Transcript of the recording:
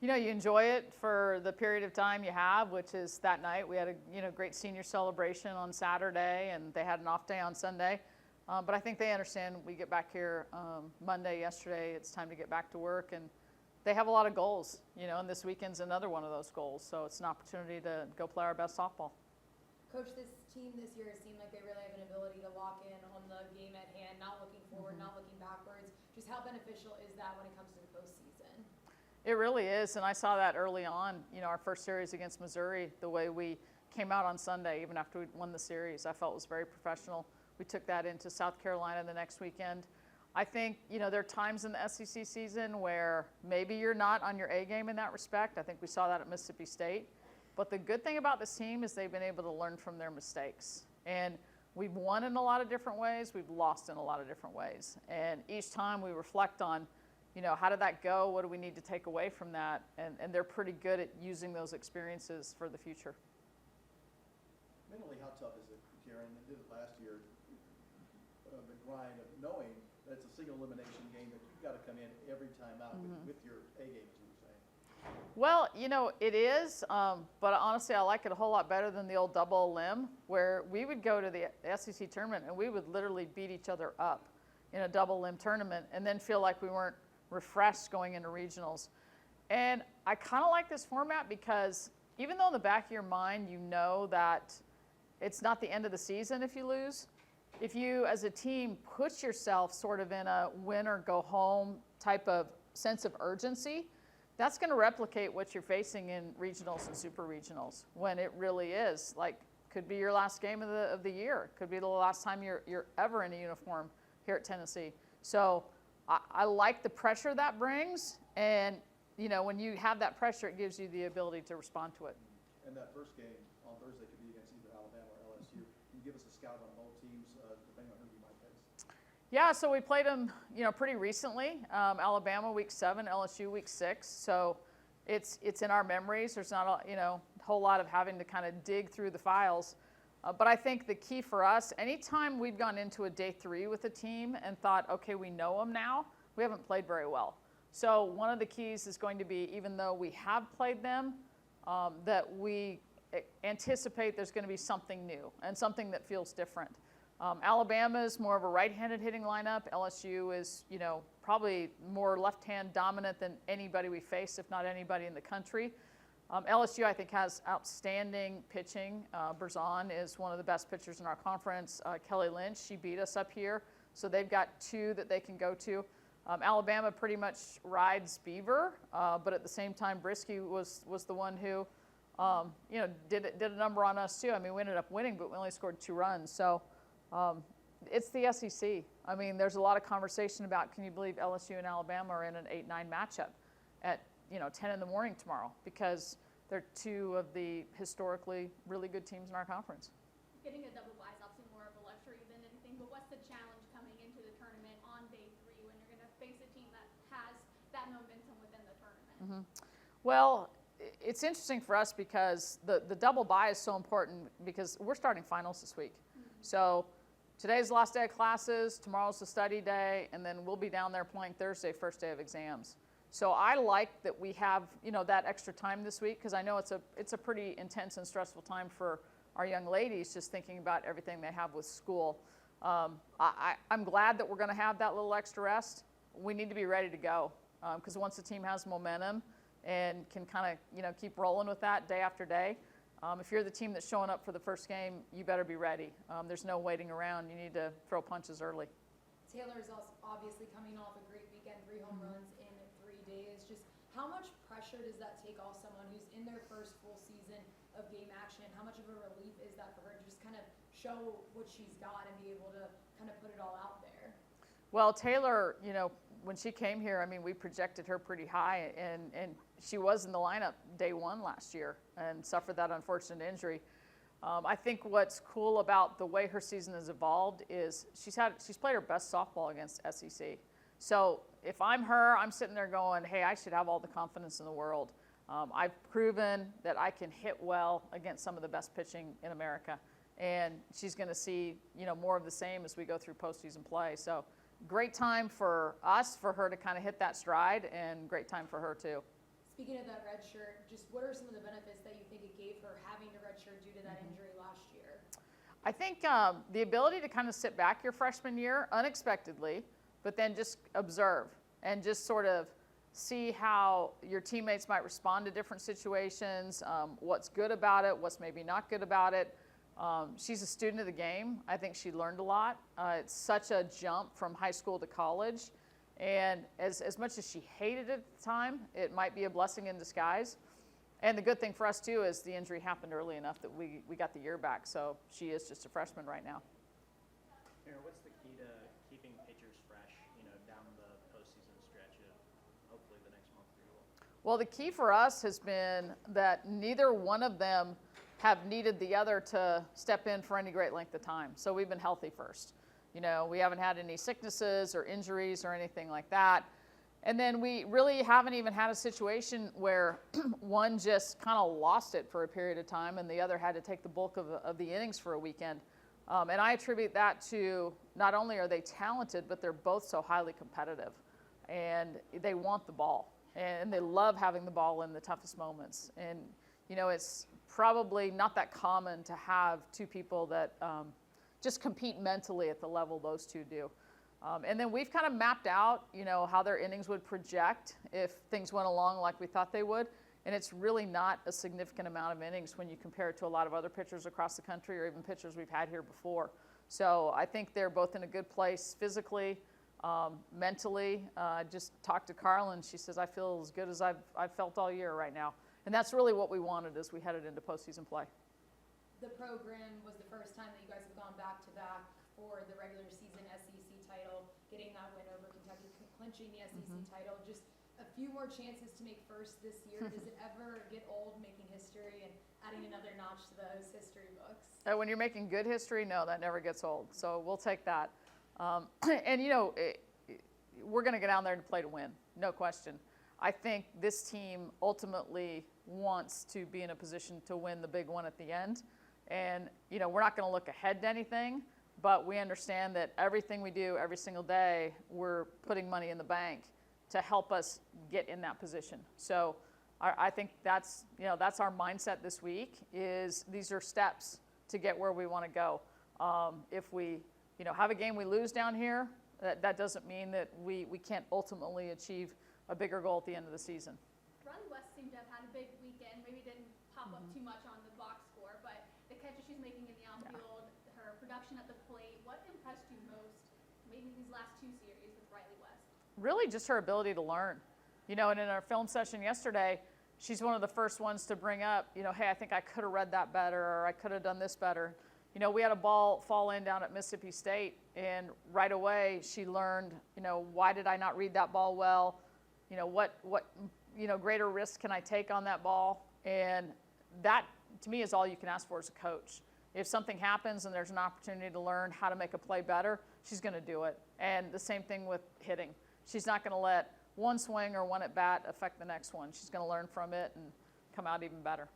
You enjoy it for the period of time you have, which is that night. We had a great senior celebration on Saturday, and they had an off day on Sunday. But I think they understand we get back here Monday, yesterday. It's time to get back to work, and they have a lot of goals, and this weekend's another one of those goals. So it's an opportunity to go play our best softball. Coach, this team this year seemed like they really have an ability to lock in on the game at hand, not looking forward, not looking backwards. Just how beneficial is that when it comes to the postseason? It really is, and I saw that early on, our first series against Missouri, the way we came out on Sunday, even after we won the series, I felt was very professional. We took that into South Carolina the next weekend. I think, there are times in the SEC season where maybe you're not on your A game in that respect. I think we saw that at Mississippi State. But the good thing about this team is they've been able to learn from their mistakes. And we've won in a lot of different ways. We've lost in a lot of different ways. And each time we reflect on, how did that go? What do we need to take away from that? And they're pretty good at using those experiences for the future. Mentally, how tough is it, Karen? They did it last year. The grind of knowing that it's a single elimination game, that you've got to come in every time out with your A game, as you were saying. Well, it is, but honestly, I like it a whole lot better than the old double elim, where we would go to the SEC tournament and we would literally beat each other up in a double elim tournament and then feel like we weren't refreshed going into regionals. And I kind of like this format because even though in the back of your mind you know that it's not the end of the season if you lose, if you as a team put yourself sort of in a win or go home type of sense of urgency, that's going to replicate what you're facing in regionals and super regionals when it really is. Like, could be your last game of the year. Could be the last time you're ever in a uniform here at Tennessee. So I like the pressure that brings, and when you have that pressure, it gives you the ability to respond to it. And that first game on Thursday could be against either Alabama or LSU. Can you give us a scout on both teams, depending on who you might face? Yeah, so we played them, pretty recently. Alabama week 7, LSU week 6. So it's in our memories. There's not a whole lot of having to kind of dig through the files. But I think the key for us, anytime we've gone into a day 3 with a team and thought, okay, we know them now, we haven't played very well. So one of the keys is going to be, even though we have played them, that we anticipate there's going to be something new and something that feels different. Alabama is more of a right-handed hitting lineup. LSU is, probably more left-hand dominant than anybody we face, if not anybody in the country. LSU, I think, has outstanding pitching. Berzon is one of the best pitchers in our conference. Kelly Lynch, she beat us up here. So they've got 2 that they can go to. Alabama pretty much rides Beaver, but at the same time, Brisky was the one who, did a number on us too. I mean, we ended up winning, but we only scored 2 runs. So it's the SEC. I mean, there's a lot of conversation about, can you believe LSU and Alabama are in an 8-9 matchup at 10 in the morning tomorrow, because they're 2 of the historically really good teams in our conference. Getting a double bye is obviously more of a luxury than anything, but what's the challenge coming into the tournament on day 3 when you're going to face a team that has that momentum within the tournament? Well, it's interesting for us because the double bye is so important because we're starting finals this week. So today's the last day of classes, tomorrow's the study day, and then we'll be down there playing Thursday, first day of exams. So I like that we have, that extra time this week, because I know it's a pretty intense and stressful time for our young ladies, just thinking about everything they have with school. I'm glad that we're going to have that little extra rest. We need to be ready to go, because once the team has momentum and can kind of, keep rolling with that day after day, if you're the team that's showing up for the first game, you better be ready. There's no waiting around. You need to throw punches early. Taylor is also obviously coming off a great weekend, 3 home runs in 3 days. Just how much pressure does that take off someone who's in their first full season of game action? How much of a relief is that for her to just kind of show what she's got and be able to kind of put it all out there? Well, Taylor, when she came here, I mean, we projected her pretty high, and she was in the lineup day 1 last year and suffered that unfortunate injury. I think what's cool about the way her season has evolved is she's played her best softball against SEC. So if I'm her, I'm sitting there going, hey, I should have all the confidence in the world. I've proven that I can hit well against some of the best pitching in America. And she's going to see, more of the same as we go through postseason play. So great time for us, for her to kind of hit that stride, and great time for her too. Speaking of that red shirt, just what are some of the benefits that you think it gave her having a red shirt due to that injury last year? I think the ability to kind of sit back your freshman year unexpectedly, but then just observe and just sort of see how your teammates might respond to different situations, what's good about it, what's maybe not good about it. She's a student of the game. I think she learned a lot. It's such a jump from high school to college. And as much as she hated it at the time, it might be a blessing in disguise. And the good thing for us, too, is the injury happened early enough that we got the year back. So she is just a freshman right now. Aaron, what's the key to keeping pitchers fresh, down the postseason stretch of hopefully the next month or two? Well, the key for us has been that neither one of them have needed the other to step in for any great length of time. So we've been healthy first. We haven't had any sicknesses or injuries or anything like that. And then we really haven't even had a situation where one just kind of lost it for a period of time and the other had to take the bulk of the innings for a weekend. And I attribute that to not only are they talented, but they're both so highly competitive. And they want the ball. And they love having the ball in the toughest moments. And, it's probably not that common to have two people that just compete mentally at the level those two do. And then we've kind of mapped out, how their innings would project if things went along like we thought they would. And it's really not a significant amount of innings when you compare it to a lot of other pitchers across the country or even pitchers we've had here before. So I think they're both in a good place physically, mentally. I just talked to Carlin. She says, I feel as good as I've felt all year right now. And that's really what we wanted as we headed into postseason play. The program was the first time that you guys have gone back-to-back for the regular season SEC title, getting that win over Kentucky, clinching the SEC title. Just a few more chances to make first this year. Does it ever get old making history and adding another notch to those history books? When you're making good history, no, that never gets old. So we'll take that. And, we're going to get down there to play to win, no question. I think this team ultimately wants to be in a position to win the big one at the end. And, we're not going to look ahead to anything, but we understand that everything we do every single day, we're putting money in the bank to help us get in that position. So I think that's our mindset this week is these are steps to get where we want to go. If we, have a game we lose down here, that doesn't mean that we can't ultimately achieve a bigger goal at the end of the season. Riley West seemed to have had a big weekend. Maybe didn't pop up too much on the box score, but the catches she's making in the outfield, her production at the plate, what impressed you most maybe these last two series with Riley West? Really just her ability to learn. And in our film session yesterday, she's one of the first ones to bring up, hey, I think I could have read that better or I could have done this better. We had a ball fall in down at Mississippi State, and right away she learned, why did I not read that ball well? What greater risk can I take on that ball? And that, to me, is all you can ask for as a coach. If something happens and there's an opportunity to learn how to make a play better, she's going to do it. And the same thing with hitting. She's not going to let one swing or one at bat affect the next one. She's going to learn from it and come out even better.